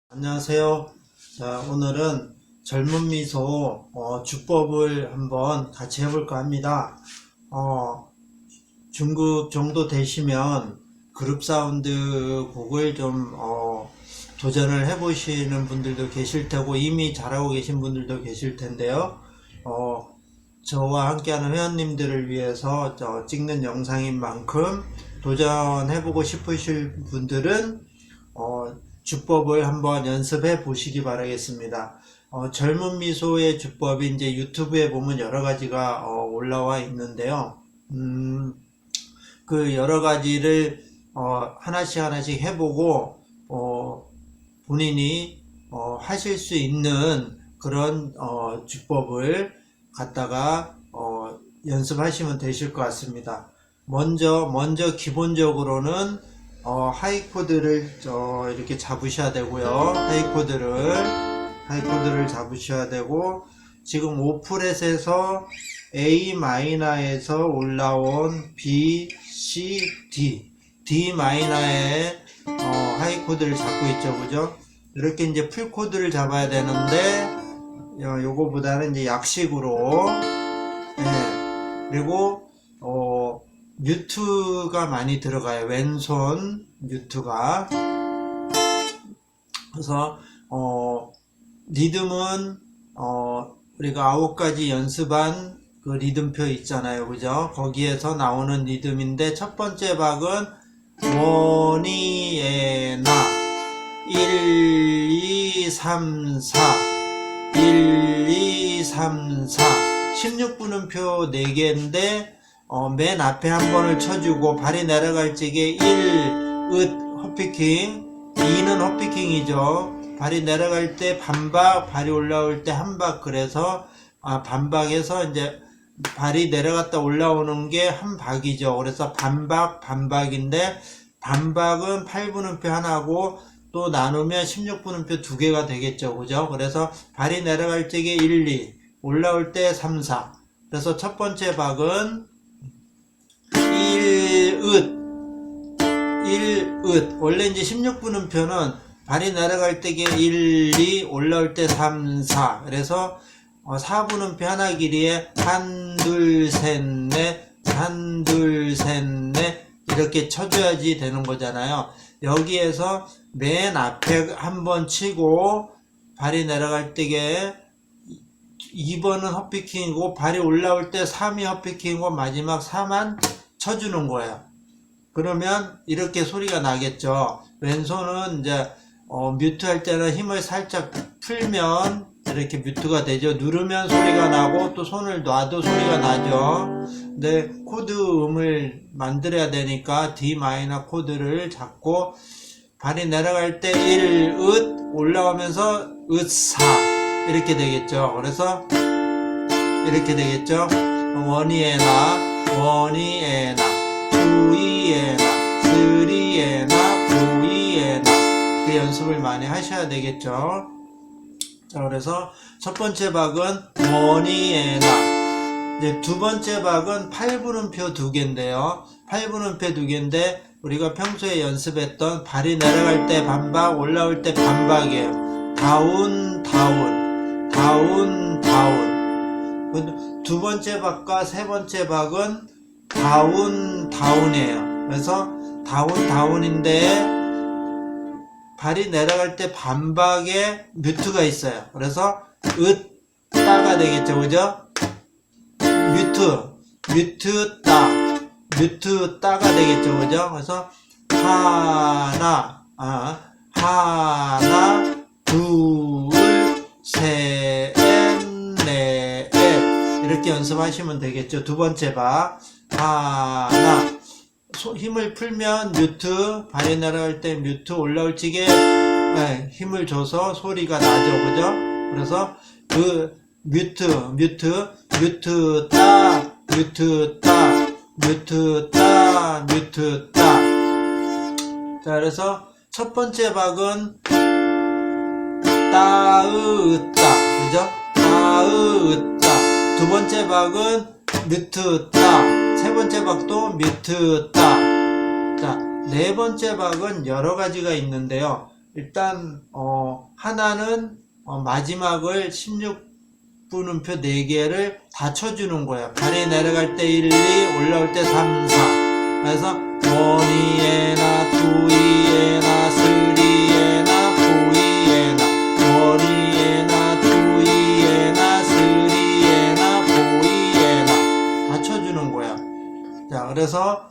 안녕하세요. 자, 오늘은 젊은 미소 주법을 한번 같이 해볼까 합니다. 중급 정도 되시면 그룹 사운드 곡을 좀 도전을 해보시는 분들도 계실 테고 이미 잘하고 계신 분들도 계실 텐데요. 저와 함께하는 회원님들을 위해서 찍는 영상인 만큼 도전해보고 싶으실 분들은 주법을 한번 연습해 보시기 바라겠습니다. 젊은 미소의 주법이 이제 유튜브에 보면 여러 가지가 올라와 있는데요. 그 여러 가지를 하나씩 해보고 본인이 하실 수 있는 그런 주법을 갖다가 연습하시면 되실 것 같습니다. 먼저 기본적으로는 하이 코드를 이렇게 잡으셔야 되고요. 하이 코드를 잡으셔야 되고, 지금 5프렛에서 A 마이너에서 올라온 B, C, D 마이너의 하이 코드를 잡고 있죠, 그죠? 이렇게 이제 풀 코드를 잡아야 되는데 요거보다는 이제 약식으로, 그리고 뮤트가 많이 들어가요. 왼손 뮤트가. 그래서 리듬은 우리가 9가지 연습한 그 리듬표 있잖아요, 그죠? 거기에서 나오는 리듬인데, 첫 번째 박은 원이에나 1, 2, 3, 4 1, 2, 3, 4 16분음표 4개인데 맨 앞에 한 번을 쳐주고 발이 내려갈 적에 1, 읒, 헛피킹, 2는 헛피킹이죠. 발이 내려갈 때 반박, 발이 올라올 때 한박. 그래서 반박에서 이제 발이 내려갔다 올라오는 게 한 박이죠. 그래서 반박인데, 반박은 8분음표 하나고 또 나누면 16분음표 2개가 되겠죠, 그죠? 그래서 발이 내려갈 적에 1, 2, 올라올 때 3, 4. 그래서 첫 번째 박은 1읒. 원래 이제 16분음표는 발이 내려갈 때게 1, 2, 올라올 때 3, 4. 그래서 4분음표 하나 길이에 1, 2, 3, 4, 1, 2, 3, 4 이렇게 쳐줘야지 되는 거잖아요. 여기에서 맨 앞에 한번 치고 발이 내려갈 때게 2번은 헛피킹이고, 발이 올라올 때 3이 헛피킹이고, 마지막 4만 쳐주는 거예요. 그러면 이렇게 소리가 나겠죠. 왼손은 이제 뮤트 할 때는 힘을 살짝 풀면 이렇게 뮤트가 되죠. 누르면 소리가 나고, 또 손을 놔도 소리가 나죠. 근데 코드 음을 만들어야 되니까 D 마이너 코드를 잡고, 발이 내려갈 때 1, 읒, 올라오면서 읒, 4 이렇게 되겠죠. 그래서 이렇게 되겠죠. 원이에나, 투이에나, 쓰리에나, 포이에나. 그 연습을 많이 하셔야 되겠죠. 자, 그래서 첫 번째 박은 원이에나. 이제 두 번째 박은 8분음표 2개인데요. 8분음표 2개인데, 우리가 평소에 연습했던 발이 내려갈 때 반박, 올라올 때 반박이에요. 다운. 두 번째 박과 세 번째 박은 다운이에요. 그래서 다운인데, 발이 내려갈 때 반박에 뮤트가 있어요. 그래서 따가 되겠죠, 그죠? 뮤트 따가 되겠죠, 그죠? 그래서 하나, 둘, 셋, 넷 이렇게 연습하시면 되겠죠. 두 번째 박 하나, 힘을 풀면 뮤트, 발이 내려갈 때 뮤트, 올라올 적에 힘을 줘서 소리가 나죠, 그죠? 그래서 그 뮤트 따. 자, 그래서 첫 번째 박은 따으따, 그죠? 따으따. 두 번째 박은 뮤트 따. 세 번째 박도 뮤트 따. 자, 네 번째 박은 여러 가지가 있는데요. 일단 하나는 마지막을 16분음표 4개를 다 쳐주는 거야. 발이 내려갈 때 1, 2, 올라올 때 3, 4. 그래서 원이에나, 투이에나, 쓰리에나, 포이에나, 원이에나, 투이에나, 쓰리에나, 포이에나 다 쳐주는 거야. 자, 그래서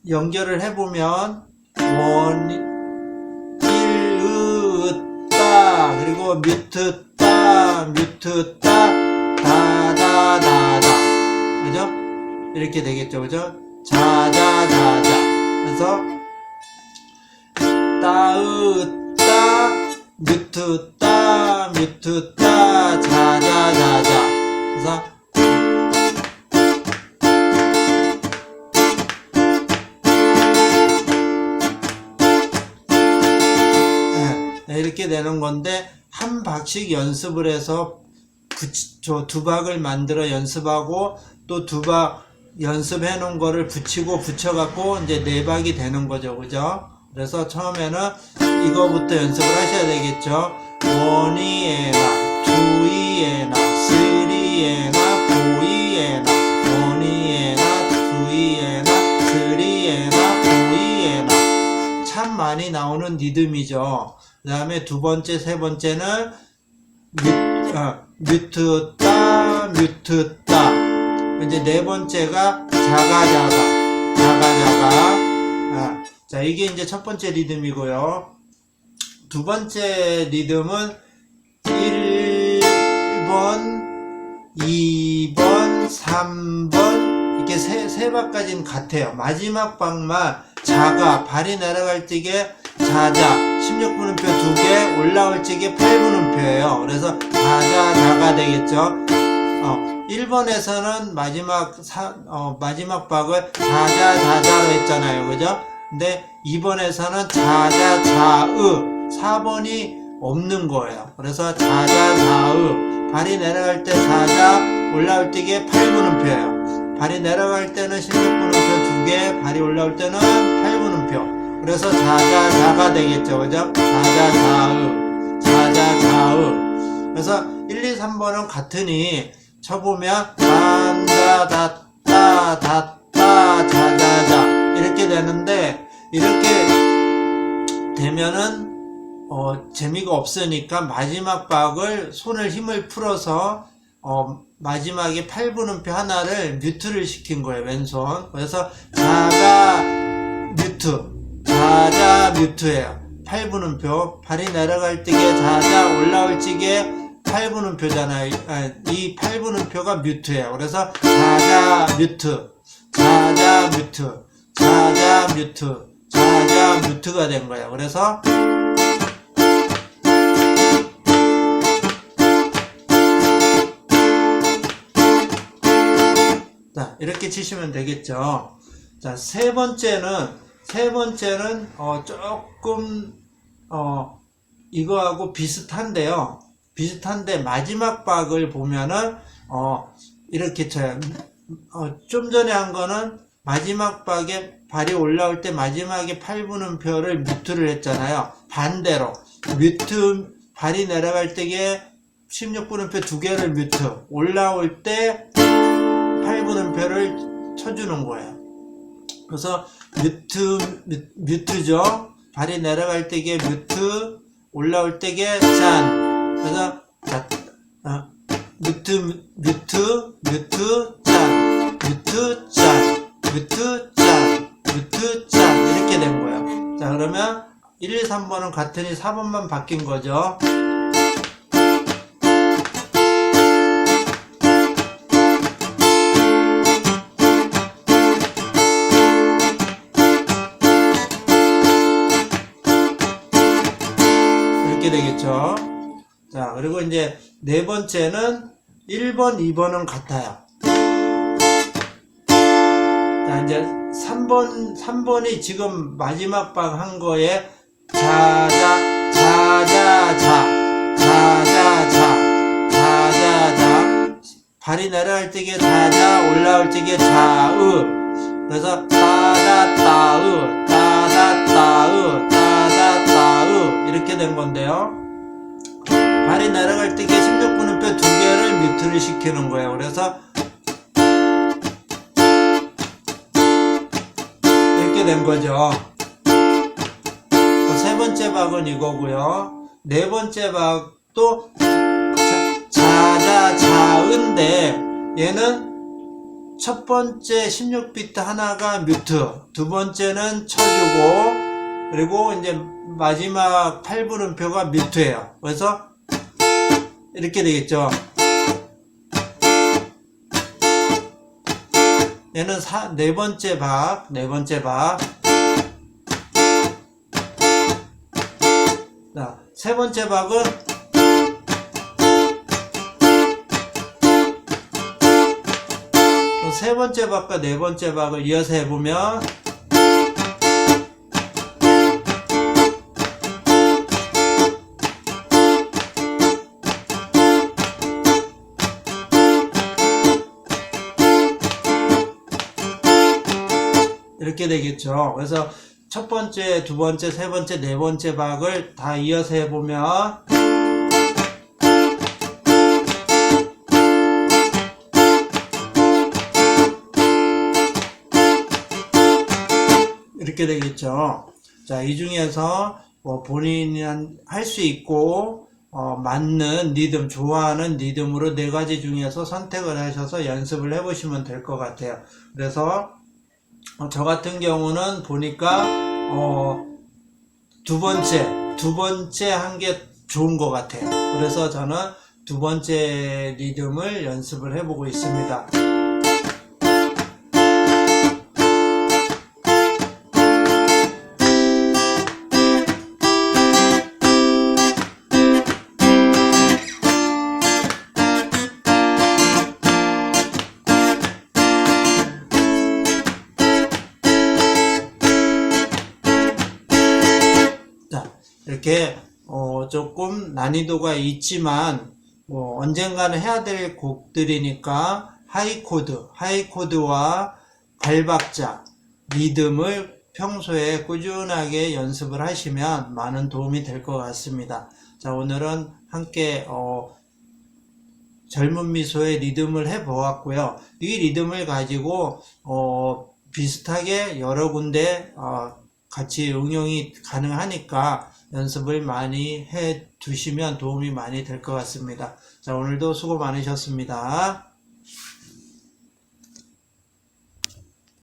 연결을 해보면 원, 일, 으, 따, 그리고 뮤트, 따, 뮤트, 따, 다, 다, 다, 다. 그죠? 이렇게 되겠죠. 그죠? 자, 자, 자, 자. 그래서 따, 으, 따, 뮤트, 따, 뮤트, 따, 자, 자, 자, 자. 그래서 이렇게 되는 건데, 한 박씩 연습을 해서 두 박을 만들어 연습하고 또 두 박 연습해 놓은 거를 붙이고 붙여갖고 이제 4박이 되는 거죠. 그죠? 그래서 처음에는 이거부터 연습을 하셔야 되겠죠. 원이에나, 투이에나, 쓰리에나, 포이에나, 원이에나, 투이에나, 쓰리에나, 포이에나. 참 많이 나오는 리듬이죠. 그 다음에 두 번째, 세 번째는 뮤트, 따, 뮤트, 따. 이제 네 번째가 자가, 자가, 자가, 자가. 자, 이게 이제 첫 번째 리듬이고요. 두 번째 리듬은 1번, 2번, 3번, 이렇게 세 박까지는 같아요. 마지막 박만 자가, 발이 내려갈 적에 자자, 16분음표 2개, 올라올 적에 8분음표예요. 그래서 자자, 자가 되겠죠. 1번에서는 마지막 박을 자자, 자자로 했잖아요. 그죠? 근데 2번에서는 자자, 자으, 4번이 없는 거예요. 그래서 자자, 자으, 발이 내려갈 때 자자, 올라올 때게 8분음표예요. 발이 내려갈 때는 16분음표 2개, 발이 올라올 때는 8분음표. 그래서 자자, 자가 되겠죠. 그죠? 자자, 자으, 자자, 자으. 그래서 1, 2, 3번은 같으니 쳐보면 단다, 닷다, 닷다, 자자자 이렇게 되는데, 이렇게 되면은 재미가 없으니까 마지막 박을 손을 힘을 풀어서 마지막에 8분음표 하나를 뮤트를 시킨 거예요. 왼손. 그래서 자가 뮤트, 자자 뮤트예요. 8분음표. 발이 내려갈 때게 자자, 올라올 적에 8분음표잖아요. 이 8분음표가 뮤트예요. 그래서 자자 뮤트, 자자 뮤트, 자자 뮤트, 자자 뮤트가 된 거예요. 그래서 자, 이렇게 치시면 되겠죠. 자, 세 번째는 조금 이거하고 비슷한데요. 비슷한데 마지막 박을 보면은 이렇게 쳐요. 좀 전에 한 거는 마지막 박에 발이 올라올 때 마지막에 8분음표를 뮤트를 했잖아요. 반대로 뮤트, 발이 내려갈 때에 16분음표 2개를 뮤트, 올라올 때 8분음표를 쳐주는 거예요. 그래서 뮤트죠. 발이 내려갈 때에 뮤트, 올라올 때에 짠. 그래서 뮤트, 뮤트, 뮤트, 짠, 뮤트, 짠, 뮤트, 짠, 뮤트, 짠 이렇게 된 거예요. 자, 그러면 1, 2, 3번은 같으니 4번만 바뀐 거죠. 이렇게 되겠죠. 자, 그리고 이제 네 번째는 1번, 2번은 같아요. 자, 이제 3번이 지금 마지막 박 한 거에 자자, 자자자, 자자자, 자자자, 발이 내려갈 때게 자자, 올라올 때게 자으. 그래서 따다, 따으, 따다, 따다따으 따다따으 이렇게 된 건데요. 발이 날아갈 때 16분음표 두 개를 뮤트를 시키는 거예요. 그래서 이렇게 된 거죠. 세 번째 박은 이거고요. 네 번째 박도 자자자은데 얘는 첫 번째 16비트 하나가 뮤트, 두 번째는 쳐주고, 그리고 이제 마지막 8분음표가 뮤트예요. 그래서 이렇게 되겠죠. 얘는 네 번째 박. 자, 세 번째 박은 세 번째 박과 네 번째 박을 이어서 해보면 이렇게 되겠죠. 그래서 첫 번째, 두 번째, 세 번째, 네 번째 박을 다 이어서 해보면 이렇게 되겠죠. 자, 이 중에서 본인이 할 수 있고 맞는 리듬, 좋아하는 리듬으로 네 가지 중에서 선택을 하셔서 연습을 해보시면 될 것 같아요. 그래서 저 같은 경우는 보니까 두 번째 한 게 좋은 것 같아요. 그래서 저는 두 번째 리듬을 연습을 해보고 있습니다. 이렇게 조금 난이도가 있지만 언젠가는 해야 될 곡들이니까 하이코드와 발박자, 리듬을 평소에 꾸준하게 연습을 하시면 많은 도움이 될 것 같습니다. 자, 오늘은 함께 젊은 미소의 리듬을 해보았고요. 이 리듬을 가지고 비슷하게 여러 군데 같이 응용이 가능하니까 연습을 많이 해 두시면 도움이 많이 될 것 같습니다. 자, 오늘도 수고 많으셨습니다.